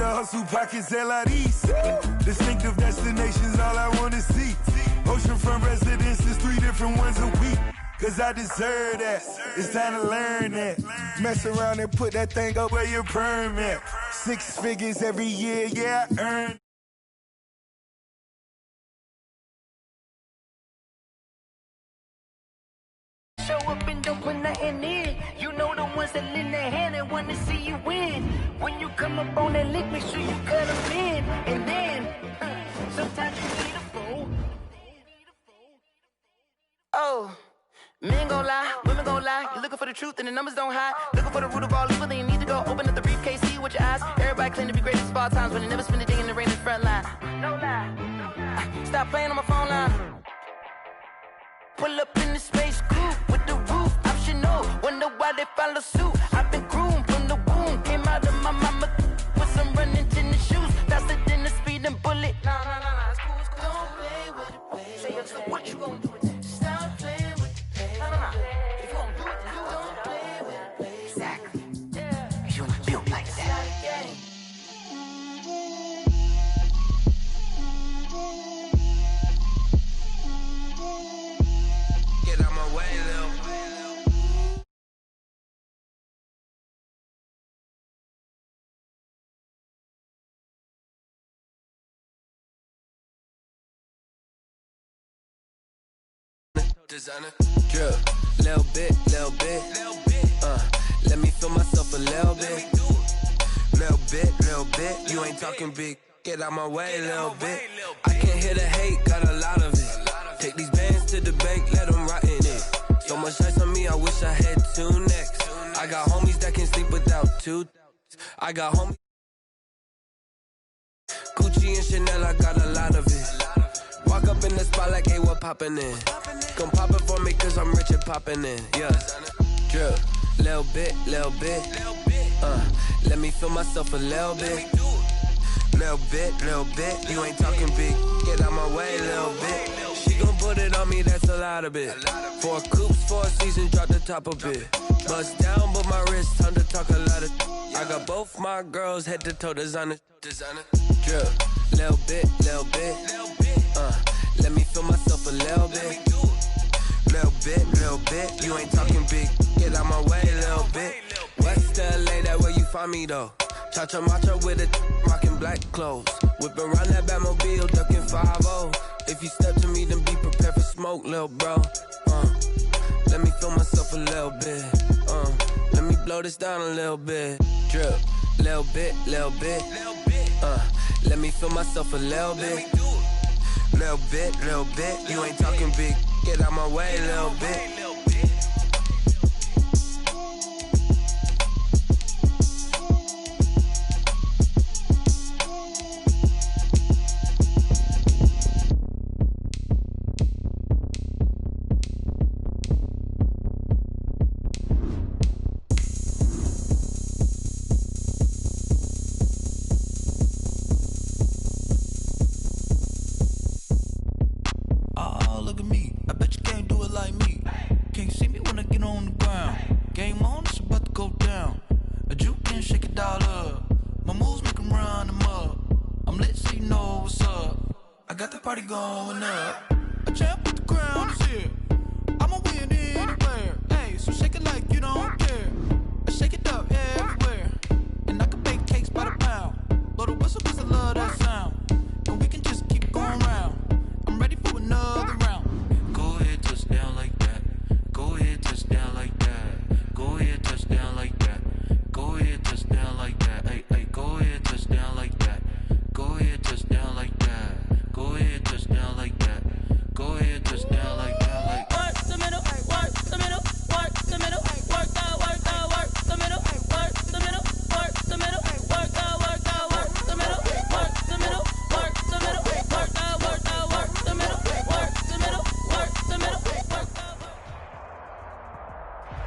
the hustle, pockets LIDs. Distinctive destinations, all I wanna see. Oceanfront residences, 3 different ones a week. Cause I deserve that. It's time to learn that. Mess around and put that thing up where your permit. 6 figures every year, yeah, I earn. Show up and don't put nothing in. You know the ones that lend their hand and want to see you win. When you come up on that lick, make sure you cut them in. And then, sometimes you need a fool. Oh, men gon' lie, women gon' lie. You're looking for the truth and the numbers don't hide. Looking for the root of all evil, then you need to go open up the briefcase, see with your eyes. Everybody claim to be great at small times, but they never spend a day in the rain in the front line. No lie, no lie. Stop playing on my phone line. Pull up in the space coupe with the roof optional. Wonder why they follow suit. I've been groomed from the womb. Came out of my mama with some running tennis shoes. Faster than the speeding bullet. Nah, it's cool, it's cool. Don't play with it, baby. Say so what you gon' do with it? Stop playing with it, baby. Nah. If you gon' do it, then don't play with it, baby. Exactly. Yeah. You ain't built like that. Get out my way, Lil. Designer, drip, little bit, let me feel myself a little bit, little bit, you ain't talking big, get out my way, little bit, I can't hear the hate, got a lot of it, take these bands to the bank, let them rot in it, so much ice on me, I wish I had 2 necks, I got homies that can sleep without 2, I got homies, Gucci and Chanel, I got a lot of it. Walk up in the spot like, hey, what poppin' in? Come pop it for me, cause I'm rich at poppin' in, yeah. Drip, little bit, let me feel myself a little bit. Little bit, you ain't talking big, get out my way, little bit. She gon' put it on me, that's a lot of it. 4 coops, 4 seasons, drop the top a bit. Bust down, but my wrist, time to talk a lot of. I got both my girls, head to toe designer. Drip, little bit, let me feel myself a little bit. Little bit, you ain't talking big, get out my way, little bit. West LA, that where you find me though. Cha-cha matcha with a rockin' black clothes. Whip around that Batmobile, ducking 5-0. If you step to me, then be prepared for smoke, little bro. Let me feel myself a little bit. Let me blow this down a little bit. Drip, little bit. Let me feel myself a little bit. Little bit, you ain't talking big, get out my way, little bit.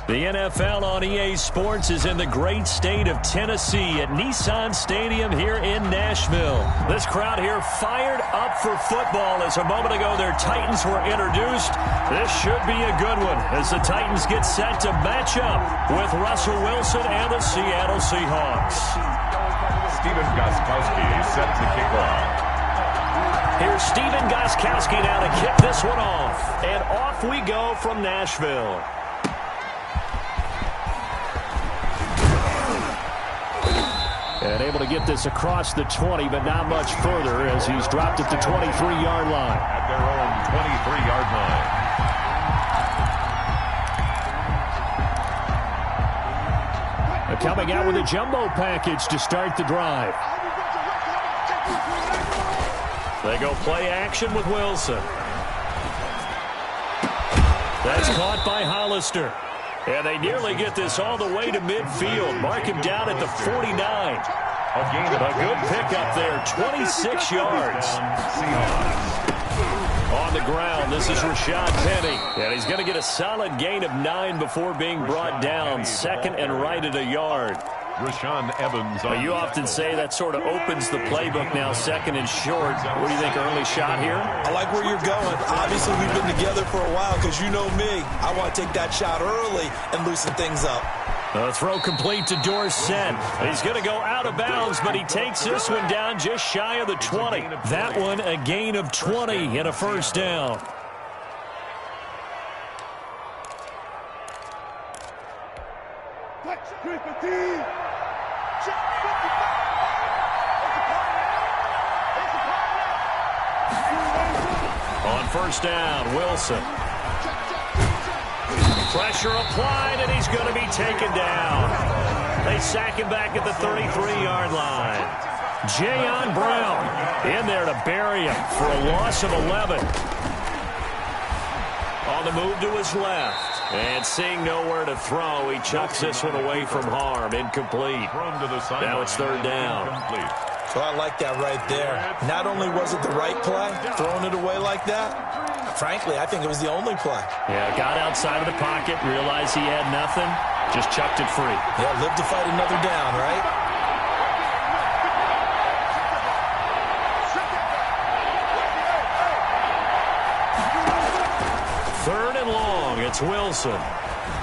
The NFL on EA Sports is in the great state of Tennessee at Nissan Stadium here in Nashville. This crowd here fired up for football as a moment ago their Titans were introduced. This should be a good one as the Titans get set to match up with Russell Wilson and the Seattle Seahawks. Steven Gostkowski set to kick off. Here's Steven Gostkowski now to kick this one off. And off we go from Nashville. And able to get this across the 20, but not much further as he's dropped at the 23-yard line. At their own 23-yard line. Coming out with a jumbo package to start the drive. They go play action with Wilson. That's caught by Hollister. And they nearly get this all the way to midfield. Mark him down at the 49. A good pickup there, 26 yards. On the ground, this is Rashad Penny. And he's going to get a solid gain of 9 before being brought down. Second and right at a yard. Rashaan Evans. You often say that sort of opens the playbook now, second and short. What do you think, early shot here? I like where you're going. Obviously, we've been together for a while because you know me. I want to take that shot early and loosen things up. The throw complete to Dorsett. He's going to go out of bounds, but he takes this one down just shy of the 20. That one a gain of 20 and a first down. On first down, Wilson. Pressure applied, and he's going to be taken down. They sack him back at the 33-yard line. Jayon Brown in there to bury him for a loss of 11. On the move to his left. And seeing nowhere to throw, he chucks this one away from harm. Incomplete. Now it's third down. So I like that right there. Not only was it the right play, throwing it away like that, frankly, I think it was the only play. Yeah, got outside of the pocket, realized he had nothing, just chucked it free. Yeah, live to fight another down, right? Third and long, it's Wilson.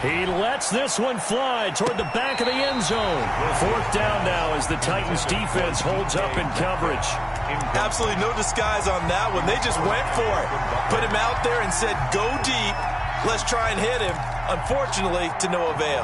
He lets this one fly toward the back of the end zone. Fourth down now as the Titans defense holds up in coverage. Absolutely no disguise on that one. They just went for it. Put him out there and said, go deep. Let's try and hit him. Unfortunately, to no avail.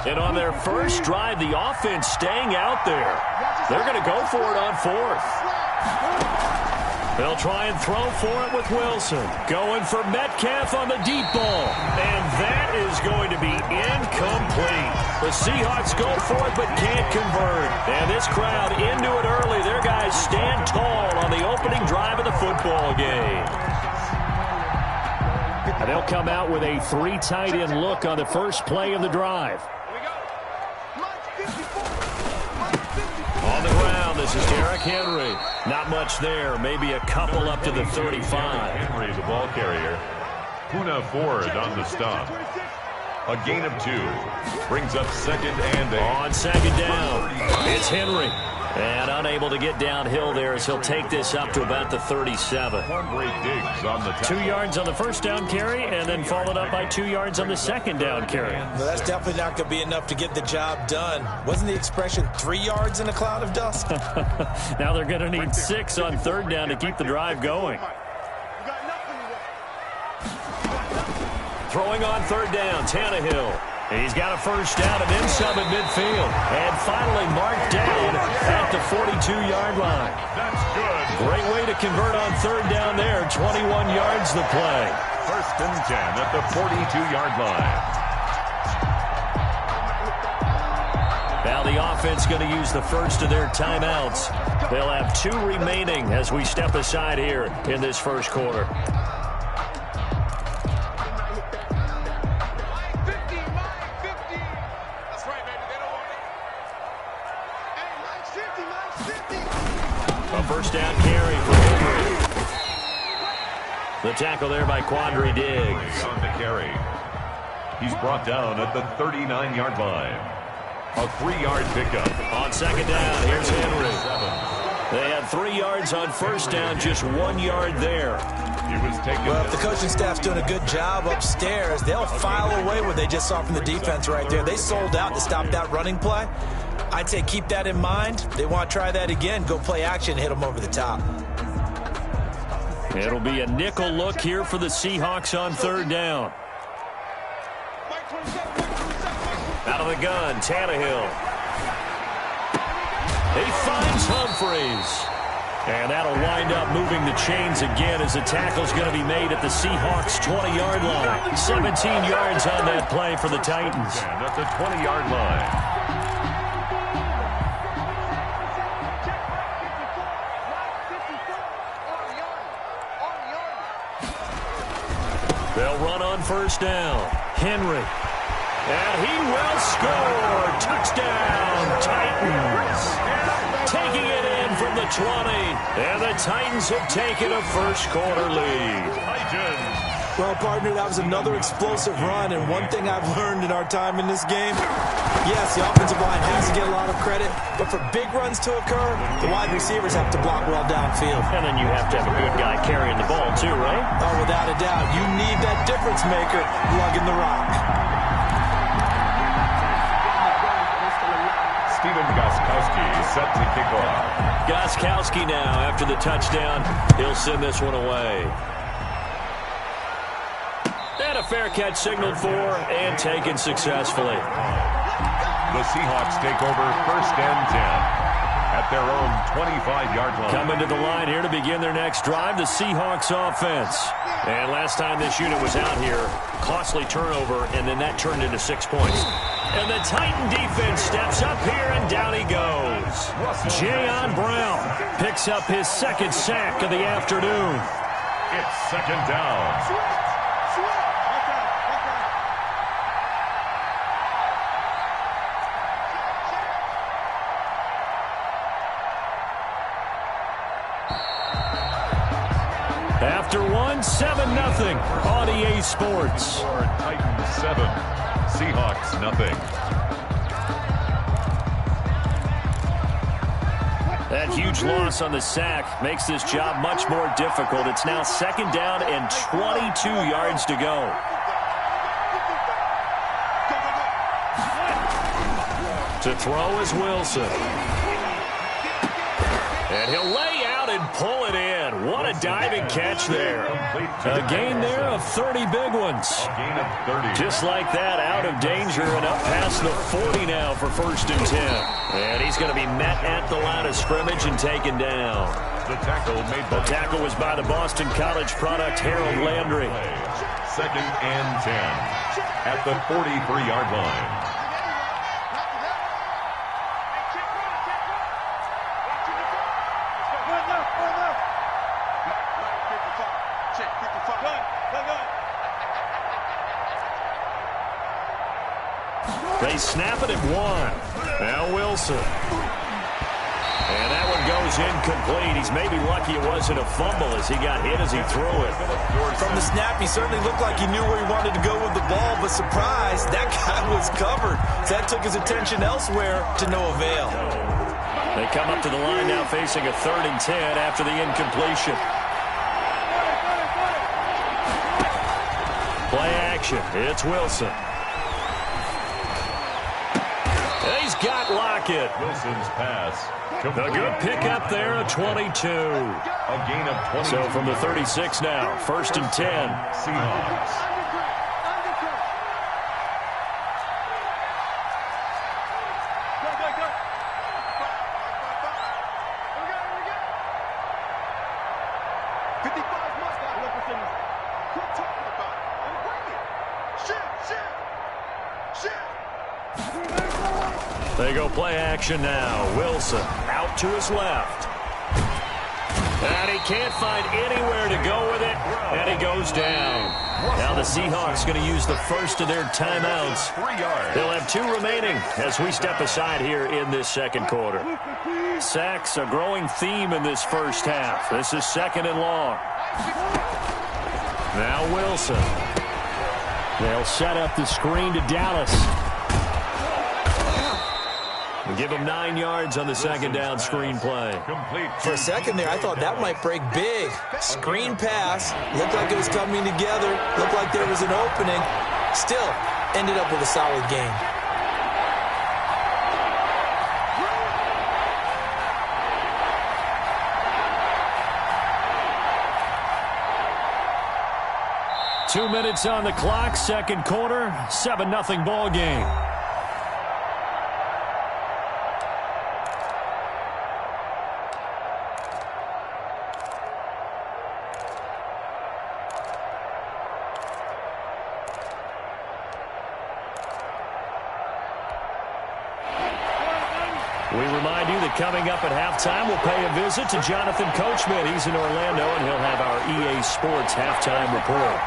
And on their first drive, the offense staying out there. They're going to go for it on fourth. They'll try and throw for it with Wilson. Going for Metcalf on the deep ball. And that is going to be incomplete. The Seahawks go for it but can't convert. And this crowd into it early. Their guys stand tall on the opening drive of the football game. And they'll come out with a 3 tight end look on the first play of the drive. On the ground, this is Derrick Henry. Not much there, maybe a couple up to the 35. Henry, the ball carrier. Poona Ford on the stop. A gain of 2. Brings up second and 8. On second down, it's Henry. And unable to get downhill there as he'll take this up to about the 37. Diggs on the 2 yards on the first down carry, and then followed up by 2 yards on the second down carry. Well, that's definitely not going to be enough to get the job done. Wasn't the expression 3 yards in a cloud of dust? Now they're going to need 6 on third down to keep the drive going. Throwing on third down, Tannehill. He's got a first down and then some at midfield. And finally marked down at the 42-yard line. That's good. Great way to convert on third down there. 21 yards the play. First and 10 at the 42-yard line. Now the offense going to use the first of their timeouts. They'll have 2 remaining as we step aside here in this first quarter. A first down carry for Henry. The tackle there by Quandre Diggs. On the carry. He's brought down at the 39-yard line. A 3-yard pickup. On second down, here's Henry. They had 3 yards on first down, just 1 yard there. Well, if the coaching staff's doing a good job upstairs, they'll file away what they just saw from the defense right there. They sold out to stop that running play. I'd say keep that in mind. They want to try that again. Go play action, hit them over the top. It'll be a nickel look here for the Seahawks on third down. Out of the gun, Tannehill. He finds Humphreys. And that'll wind up moving the chains again as the tackle's going to be made at the Seahawks' 20-yard line. 17 yards on that play for the Titans. And at the 20-yard line. They'll run on first down. Henry. And he will score. Touchdown, Titans. Taking it in from the 20. And the Titans have taken a first-quarter lead. Well, partner, that was another explosive run. And one thing I've learned in our time in this game, yes, the offensive line has to get a lot of credit. But for big runs to occur, the wide receivers have to block well downfield. And then you have to have a good guy carrying the ball, too, right? Oh, without a doubt. You need that difference maker lugging the rock. Steven Gostkowski set to kick off. Gostkowski now, after the touchdown, he'll send this one away. And a fair catch signaled for and taken successfully. The Seahawks take over first and 10 at their own 25-yard line. Coming to the line here to begin their next drive, the Seahawks offense. And last time this unit was out here, costly turnover, and then that turned into 6 points. And the Titan defense steps up here, and down he goes. Jayon Brown picks up his second sack of the afternoon. It's second down. After one, 7-0 on EA Sports. Titans 7, Seahawks nothing. That huge loss on the sack makes this job much more difficult. It's now second down and 22 yards to go. To throw is Wilson. And he'll lay out and pull it in. What a diving catch there. A gain there of 30 big ones. Just like that, out of danger and up past the 40 now for first and 10. And he's going to be met at the line of scrimmage and taken down. The tackle was by the Boston College product, Harold Landry. Second and 10 at the 43-yard line. They snap it at one. Now Wilson. And that one goes incomplete. He's maybe lucky it wasn't a fumble as he got hit as he threw it. From the snap, he certainly looked like he knew where he wanted to go with the ball, but surprise, that guy was covered. So that took his attention elsewhere to no avail. They come up to the line now facing a 3rd and 10 after the incompletion. Play action. It's Wilson. He's got Lockett. Wilson's pass. A good pickup there, a 22. A gain of 20. So from the 36 now, 1st and 10. Seahawks. They go play action now. Wilson out to his left. And he can't find anywhere to go with it. And he goes down. Now the Seahawks going to use the first of their timeouts. They'll have 2 remaining as we step aside here in this second quarter. Sacks, a growing theme in this first half. This is 2nd and long. Now Wilson. They'll set up the screen to Dallas. Give him 9 yards on the second down screen play. For a second there, I thought that might break big. Screen pass. Looked like it was coming together. Looked like there was an opening. Still, ended up with a solid game. Two minutes on the clock, second quarter, 7-0 ball game. We remind you that coming up at halftime, we'll pay a visit to Jonathan Coachman. He's in Orlando, and he'll have our EA Sports halftime report.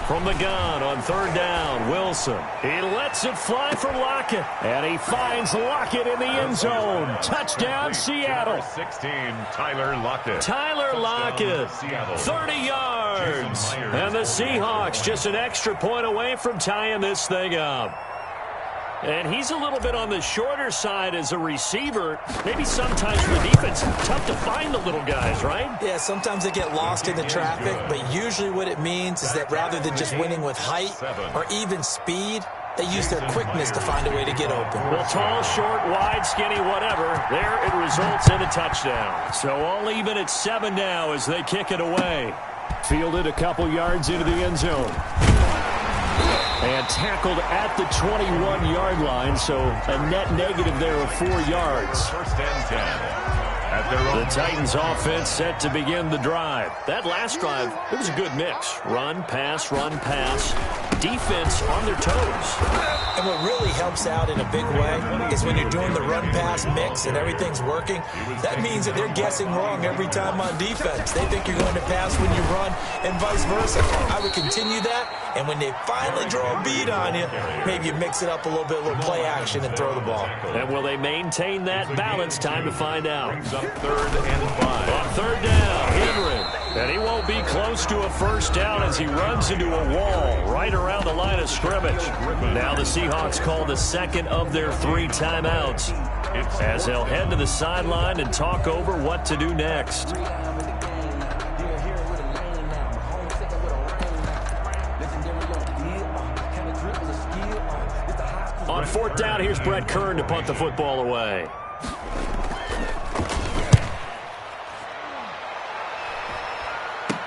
From the gun on third down, Wilson. He lets it fly for Lockett. And he finds Lockett in the end zone. Touchdown, Seattle. 16, Tyler Lockett. Tyler Lockett, 30 yards. And the Seahawks just an extra point away from tying this thing up. And he's a little bit on the shorter side as a receiver. Maybe sometimes for the defense, tough to find the little guys, right? Yeah, sometimes they get lost in the traffic, but usually what it means is that rather than just winning with height or even speed, they use their quickness to find a way to get open. Well, tall, short, wide, skinny, whatever, there it results in a touchdown. So all even at 7 now as they kick it away. Fielded a couple yards into the end zone. And tackled at the 21-yard line, so a net negative there of 4 yards. First and 10. The Titans offense set to begin the drive. That last drive, it was a good mix. Run, pass, defense on their toes. And what really helps out in a big way is when you're doing the run-pass mix and everything's working, that means that they're guessing wrong every time on defense. They think you're going to pass when you run and vice versa. I would continue that, and when they finally draw a beat on you, maybe you mix it up a little bit, a little play action, and throw the ball. And will they maintain that balance? Time to find out. Third and 5. On third down, Henry. And he won't be close to a first down as he runs into a wall right around the line of scrimmage. Now the Seahawks call the second of their 3 timeouts as they'll head to the sideline and talk over what to do next. On fourth down, here's Brett Kern to punt the football away.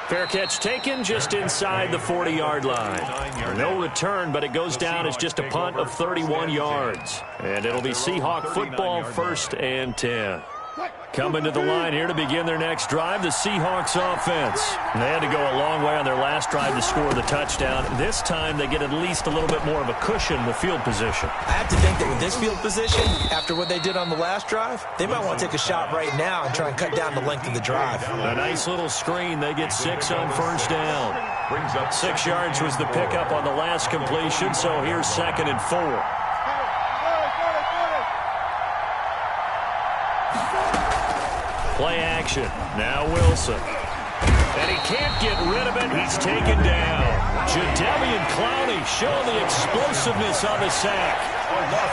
Fair catch taken just inside the 40-yard line. No return, but it goes down as just a punt of 31 yards. And it'll be Seahawk football, first and 10. Coming to the line here to begin their next drive, the Seahawks offense. They had to go a long way on their last drive to score the touchdown. This time they get at least a little bit more of a cushion with field position. I have to think that with this field position, after what they did on the last drive, they might want to take a shot right now and try and cut down the length of the drive. A nice little screen. They get 6 on first down. 6 yards was the pickup on the last completion, so here's 2nd and 4. Play action. Now Wilson. And he can't get rid of it. He's taken down. Jadeveon Clowney showing the explosiveness on the sack.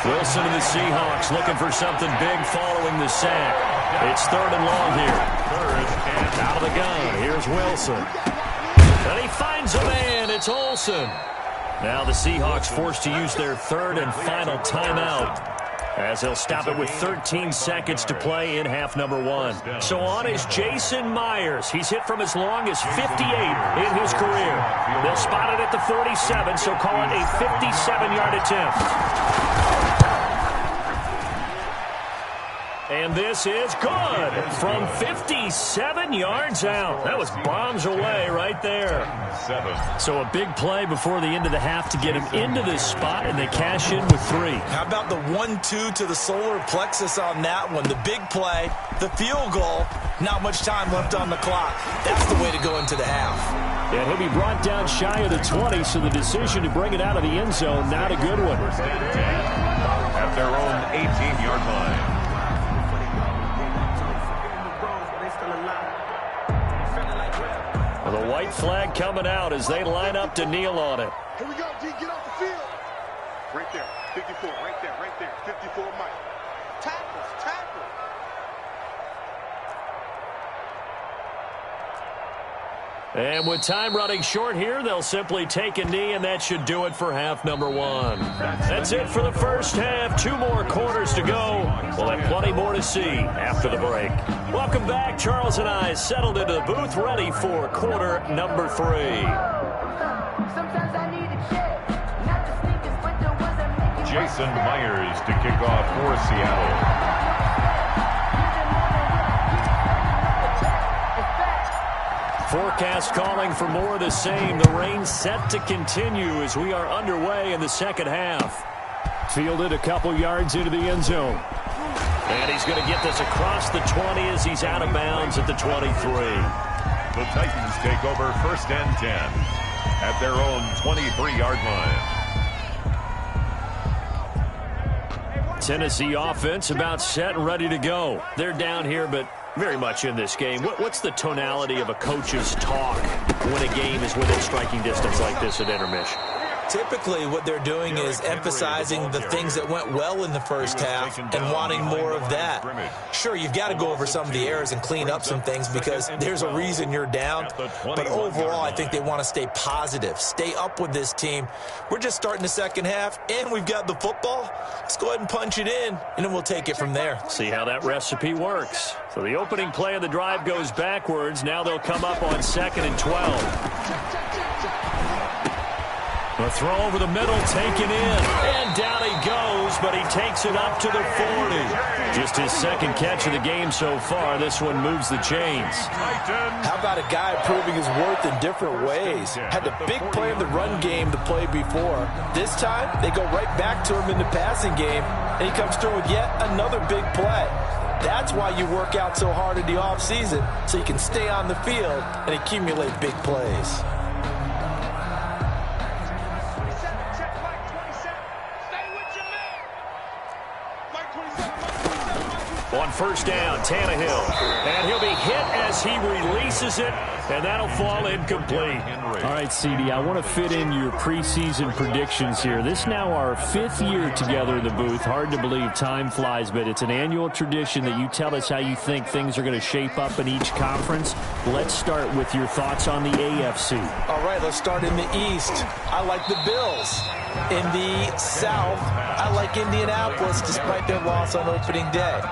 Wilson and the Seahawks looking for something big following the sack. It's 3rd and long here. Out of the gun. Here's Wilson. And he finds a man. It's Olsen. Now the Seahawks forced to use their 3rd and final timeout, as they'll stop it with 13 seconds to play in half number 1. So on is Jason Myers. He's hit from as long as 58 in his career. They'll spot it at the 47, so call it a 57-yard attempt. And this is good from 57 yards out. That was bombs away right there. So a big play before the end of the half to get him into this spot, and they cash in with 3. How about the 1-2 to the solar plexus on that one? The big play, the field goal, not much time left on the clock. That's the way to go into the half. And he'll be brought down shy of the 20, so the decision to bring it out of the end zone, not a good one. At their own 18-yard line. white flag coming out as they line up to kneel on it. Here we go, G, get off the field. Right there, 54, right there, 54, Mike. Tackles. And with time running short here, they'll simply take a knee, and that should do it for half number one. That's it for the first half. 2 more quarters to go. We'll have plenty more to see after the break. Welcome back. Charles and I settled into the booth, ready for quarter number 3. Jason Myers to kick off for Seattle. Forecast calling for more of the same. The rain set to continue as we are underway in the second half. Fielded a couple yards into the end zone. And he's going to get this across the 20 as he's out of bounds at the 23. The Titans take over 1st and 10 at their own 23-yard line. Tennessee offense about set and ready to go. They're down here, but very much in this game. What's the tonality of a coach's talk when a game is within striking distance like this at intermission? Typically, what they're doing is emphasizing the things that went well in the first half and wanting more of that. Sure, you've got to go over some of the errors and clean up some things because there's a reason you're down. But overall, I think they want to stay positive, stay up with this team. We're just starting the second half, and we've got the football. Let's go ahead and punch it in, and then we'll take it from there. See how that recipe works. So the opening play of the drive goes backwards. Now they'll come up on 2nd and 12. A throw over the middle, taken in, and down he goes, but he takes it up to the 40. Just his second catch of the game so far. This one moves the chains. How about a guy proving his worth in different ways? Had the big play in the run game the play before. This time, they go right back to him in the passing game, and he comes through with yet another big play. That's why you work out so hard in the offseason, so you can stay on the field and accumulate big plays. On 1st down, Tannehill. And he'll be hit as he releases it, and that'll fall incomplete. All right, CD, I want to fit in your preseason predictions here. This is now our 5th year together in the booth. Hard to believe time flies, but it's an annual tradition that you tell us how you think things are going to shape up in each conference. Let's start with your thoughts on the AFC. All right, let's start in the East. I like the Bills. In the South, I like Indianapolis despite their loss on opening day.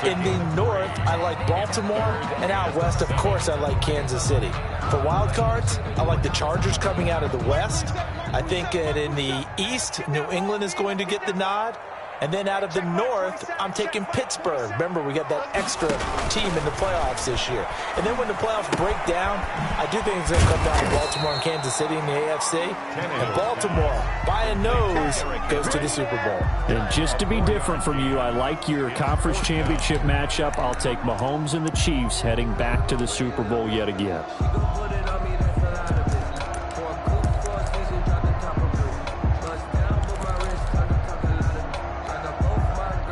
In the North, I like Baltimore. And out West, of course, I like Kansas City. For wild cards, I like the Chargers coming out of the West. I think that in the East, New England is going to get the nod. And then out of the North, I'm taking Pittsburgh. Remember, we got that extra team in the playoffs this year. And then when the playoffs break down, I do think it's going to come down to Baltimore and Kansas City in the AFC. And Baltimore, by a nose, goes to the Super Bowl. And just to be different from you, I like your conference championship matchup. I'll take Mahomes and the Chiefs heading back to the Super Bowl yet again.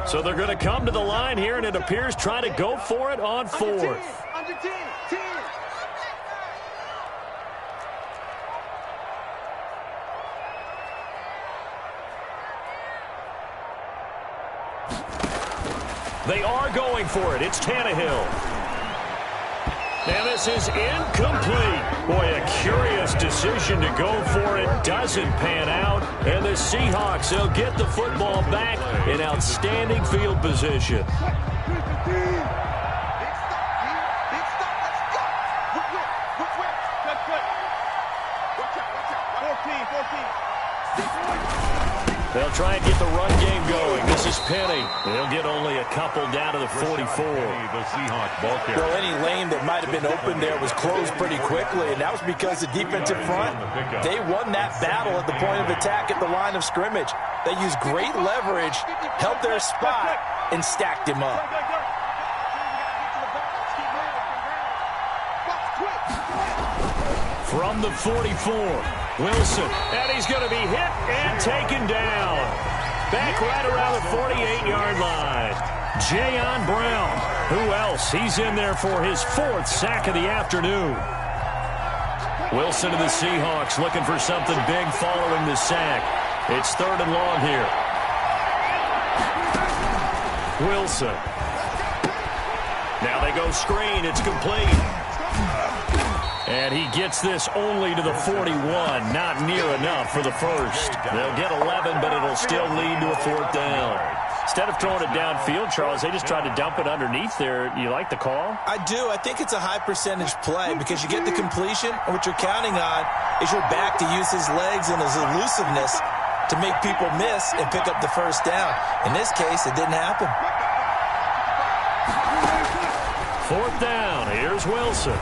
So they're going to come to the line here, and it appears trying to go for it on 4th. They are going for it. It's Tannehill. And this is incomplete. Boy, a curious decision to go for it. Doesn't pan out. And the Seahawks, they'll get the football back in outstanding field position. They'll try and get the run game going. This is Penny. They'll get only a couple down to the 44. The Seahawk ball carrier. Well, any lane that might have been open there was closed pretty quickly, and that was because the defensive front, they won that battle at the point of attack at the line of scrimmage. They used great leverage, held their spot, and stacked him up. From the 44, Wilson, and he's going to be hit and taken down. Back right around the 48-yard line. Jayon Brown, who else? He's in there for his 4th sack of the afternoon. Wilson to the Seahawks looking for something big following the sack. It's 3rd and long here. Wilson. Now they go screen. It's complete. And he gets this only to the 41. Not near enough for the first. They'll get 11, but it'll still lead to a 4th down. Instead of throwing it downfield, Charles, they just tried to dump it underneath there. You like the call? I do. I think it's a high percentage play because you get the completion, and what you're counting on is your back to use his legs and his elusiveness to make people miss and pick up the first down. In this case, it didn't happen. 4th down. Here's Wilson.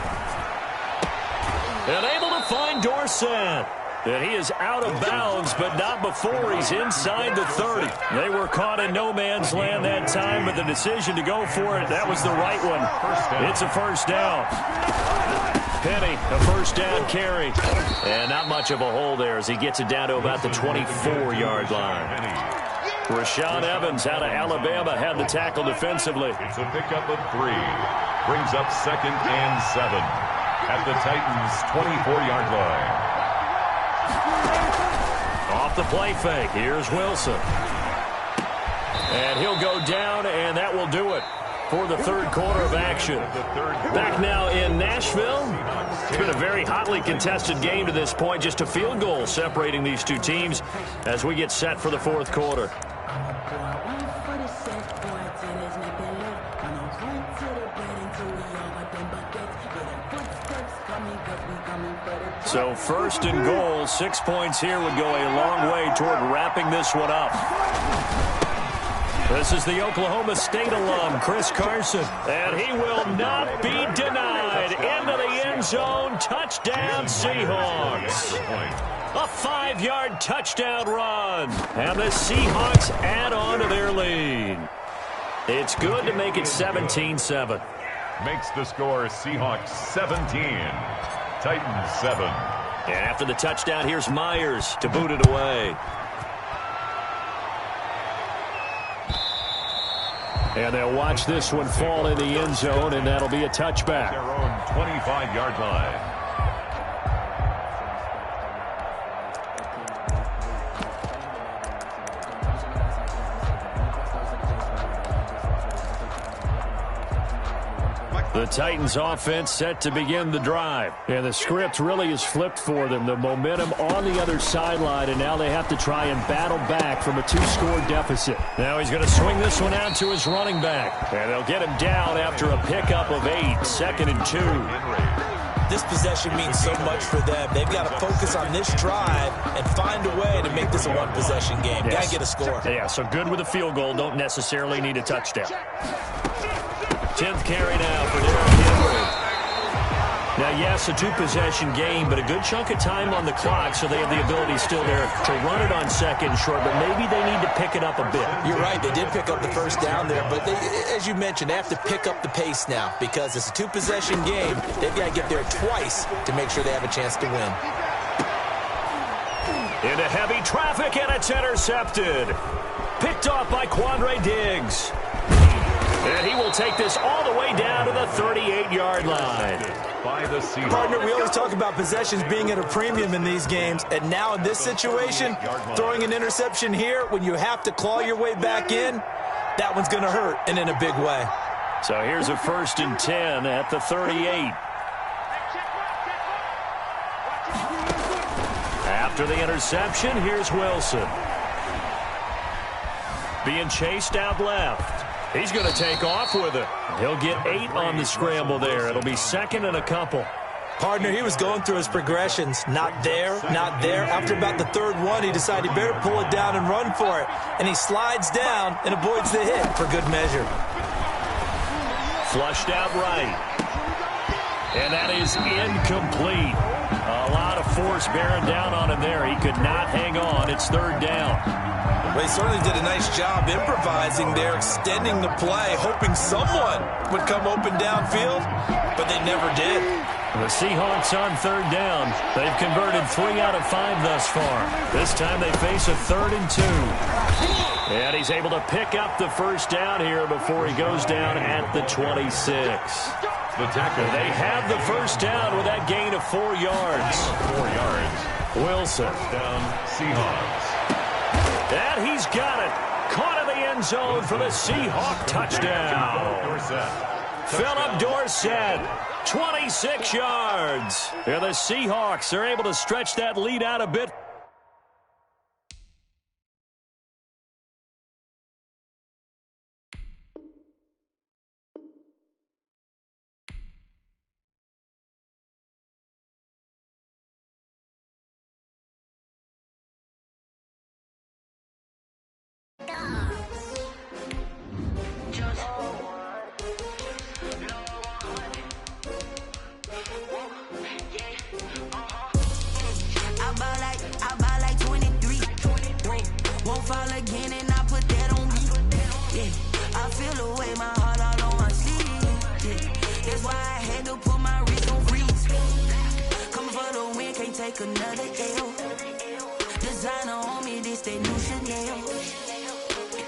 And able to find Dorsett. And he is out of bounds, but not before he's inside the 30. They were caught in no man's land that time, but the decision to go for it, that was the right one. It's a first down. Penny, a first down carry. And not much of a hole there as he gets it down to about the 24-yard line. Rashaan Evans out of Alabama had the tackle defensively. It's a pickup of 3. Brings up 2nd and 7 at the Titans' 24-yard line. Off the play fake. Here's Wilson. And he'll go down, and that will do it for the 3rd quarter of action. Back now in Nashville. It's been a very hotly contested game to this point. Just a field goal separating these two teams as we get set for the 4th quarter. So 1st and goal, 6 points here would go a long way toward wrapping this one up. This is the Oklahoma State alum, Chris Carson. And he will not be denied. Into the end zone, touchdown Seahawks. A 5-yard touchdown run. And the Seahawks add on to their lead. It's good to make it 17-7. Makes the score Seahawks 17. Titans 7. And after the touchdown, here's Myers to boot it away. And they'll watch this one fall in the end zone, and that'll be a touchback. Their own 25-yard line. The Titans offense set to begin the drive. And the script really is flipped for them. The momentum on the other sideline, and now they have to try and battle back from a 2-score deficit. Now he's going to swing this one out to his running back. And they'll get him down after a pickup of 8, 2nd and 2. This possession means so much for them. They've got to focus on this drive and find a way to make this a one-possession game. Yes. Got to get a score. Yeah, so good with a field goal. Don't necessarily need a touchdown. 10th carry now for Derrick Henry. Now, yes, a 2-possession game, but a good chunk of time on the clock, so they have the ability still there to run it on 2nd and short, but maybe they need to pick it up a bit. You're right. They did pick up the first down there, but they, as you mentioned, they have to pick up the pace now because it's a 2-possession game. They've got to get there twice to make sure they have a chance to win. Into heavy traffic, and it's intercepted. Picked off by Quandre Diggs. And he will take this all the way down to the 38-yard line. By the Seahawks. Partner, we always talk about possessions being at a premium in these games, and now in this situation, throwing an interception here when you have to claw your way back in, that one's going to hurt, and in a big way. So here's a 1st and 10 at the 38. After the interception, here's Wilson. Being chased out left. He's going to take off with it. He'll get 8 on the scramble there. It'll be 2nd and a couple. Partner, he was going through his progressions. Not there, not there. After about the 3rd one, he decided he better pull it down and run for it. And he slides down and avoids the hit for good measure. Flushed out right. And that is incomplete. A lot of force bearing down on him there. He could not hang on. It's 3rd down. Well, he certainly did a nice job improvising there, extending the play, hoping someone would come open downfield, but they never did. The Seahawks on 3rd down. They've converted 3 out of 5 thus far. This time they face a 3rd and 2. And he's able to pick up the first down here before he goes down at the 26. The tackle. They have the first down with that gain of 4 yards. 4 yards. Wilson. Down Seahawks. And he's got it. Caught in the end zone for the Seahawk touchdown. Philip Dorsett, 26 yards. And the Seahawks are able to stretch that lead out a bit. I buy like 23. Won't fall again and I put that on me. Yeah, I feel the way, my heart all on my sleeve. Yeah, that's why I had to put my wrist on freeze. Coming for the win, can't take another L. Designer on me, this that new Chanel.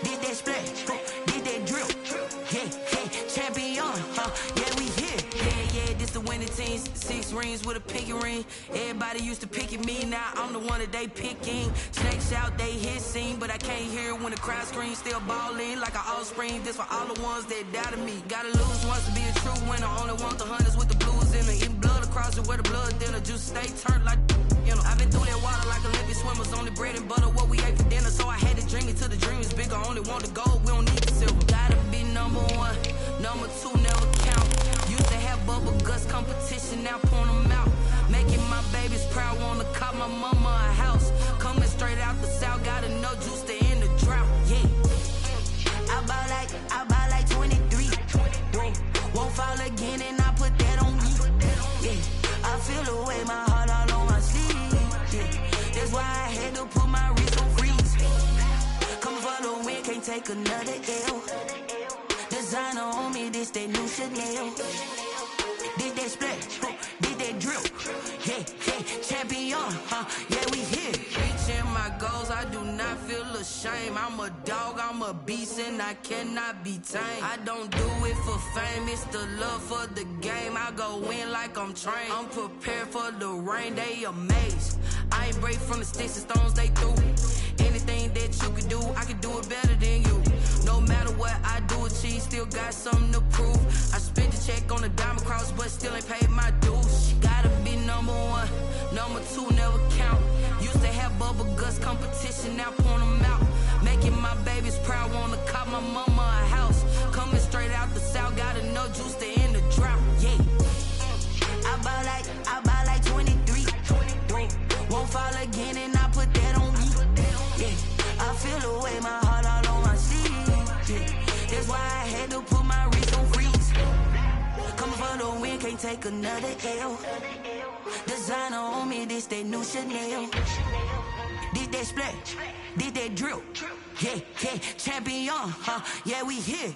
Did that splash, did that drill. Yeah, champion, yeah, we here. Yeah, this the winning team. 6 rings with a pinky ring. Everybody used to pick at me, now I'm the one that they picking. Snakes out, they hit scene, but I can't hear when the crowd screams. Still balling like an offspring. This for all the ones that doubted me. Gotta lose once to be a true winner. Only want the hunters with the blues in it. Eating blood across it where the blood dinner. Juice stay turned like, you know. I've been through that water like Olympic swimmers. Only bread and butter, what we ate for dinner. So I had to dream it till the dream is bigger. Only want the gold, we don't need the silver. Gotta be number 1, number 2 never count. Used to have bubble guts competition, now point them out. Making my babies proud, wanna cop my mama a house. Coming straight out the south, gotta know juice to end the drought. Yeah, I buy like 23. Won't fall again and I put that on me. Yeah, I feel the way, my heart all on my sleeve. Yeah, that's why I had to put my wrist on freeze. Coming for the win, can't take another L. Designer on me, this that new Chanel. Did that splash, did that drill. Yeah, champion, yeah, we here. Reaching my goals, I do not feel ashamed. I'm a dog, I'm a beast, and I cannot be tamed. I don't do it for fame, it's the love for the game. I go in like I'm trained. I'm prepared for the rain, they amazed. I ain't break from the sticks and stones they threw. Anything that you can do, I can do it better than you. No matter what I do, achieve, still got something to prove. I spent the check on the diamond cross, but still ain't paid my dues. Gotta be number 1, number 2 never count. Used to have bubble guts competition, now point them out. Making my babies proud, wanna cop my mama a house. Coming straight out the south, gotta know juice to end the drought. Yeah, I buy like 23. Won't fall again and I put that on me. Yeah, I feel the way, my heart all on my sleeve. Yeah, that's why I had to put my wrist on freeze. Coming for the win, can't take another L. Designer on me, this that new Chanel. Did that splash, did that drill. Yeah, champion, yeah, we here.